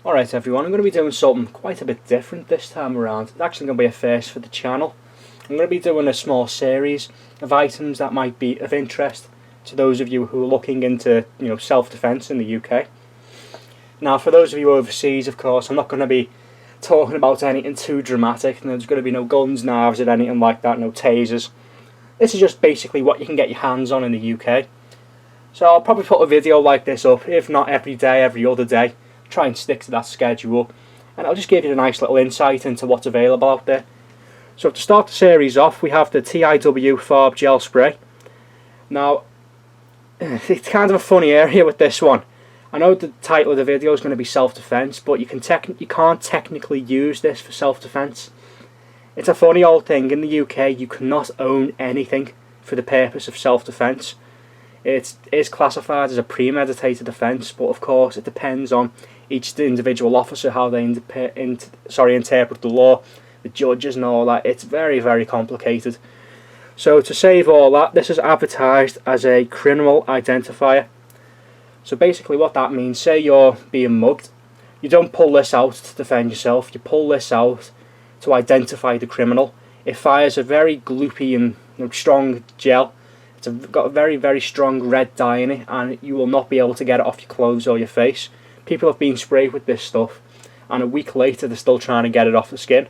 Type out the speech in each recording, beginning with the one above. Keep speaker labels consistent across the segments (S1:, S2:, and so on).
S1: Alright everyone, I'm going to be doing something quite a bit different this time around. It's actually going to be a first for the channel. I'm going to be doing a small series of items that might be of interest to those of you who are looking into, self-defense in the UK. Now, for those of you overseas, of course, I'm not going to be talking about anything too dramatic. There's going to be no guns, knives, or anything like that, no tasers. This is just basically what you can get your hands on in the UK. So I'll probably put a video like this up, if not every day, every other day. Try and stick to that schedule, and I'll just give you a nice little insight into what's available out there. So to start the series off, we have the TIW Farb Gel spray. Now, it's kind of a funny area with this one. I know the title of the video is going to be self-defense, but you can't technically use this for self-defense. It's a funny old thing. In the UK, you cannot own anything for the purpose of self-defense. It is classified as a premeditated offence, but of course it depends on each individual officer how they interpret the law, the judges and all that. It's very, very complicated. So to save all that, this is advertised as a criminal identifier. So basically what that means, say you're being mugged, you don't pull this out to defend yourself, you pull this out to identify the criminal. It fires a very gloopy and strong gel. It's got a very, very strong red dye in it, and you will not be able to get it off your clothes or your face. People have been sprayed with this stuff, and a week later they're still trying to get it off the skin.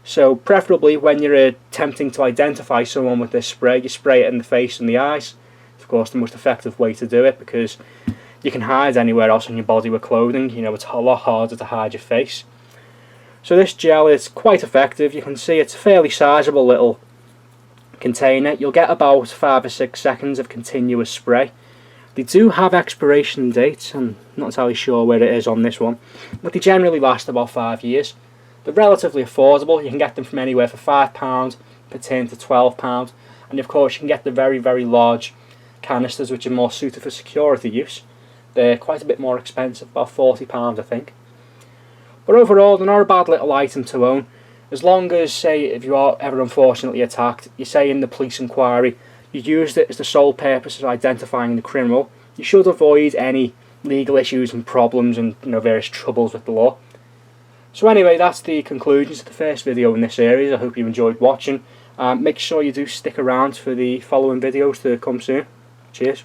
S1: So preferably when you're attempting to identify someone with this spray, you spray it in the face and the eyes. It's of course the most effective way to do it, because you can hide anywhere else on your body with clothing. It's a lot harder to hide your face. So this gel is quite effective. You can see it's a fairly sizable little container. You'll get about 5 or 6 seconds of continuous spray. They do have expiration dates. I'm not entirely sure where it is on this one, but they generally last about 5 years. They're relatively affordable. You can get them from anywhere for £5 per tin to £12, and of course you can get the very, very large canisters which are more suited for security use. They're quite a bit more expensive, about £40 I think. But overall they're not a bad little item to own. As long as, say, if you are ever unfortunately attacked, you say in the police inquiry, you used it as the sole purpose of identifying the criminal, you should avoid any legal issues and problems and various troubles with the law. So anyway, that's the conclusions of the first video in this series. I hope you enjoyed watching. Make sure you do stick around for the following videos to come soon. Cheers.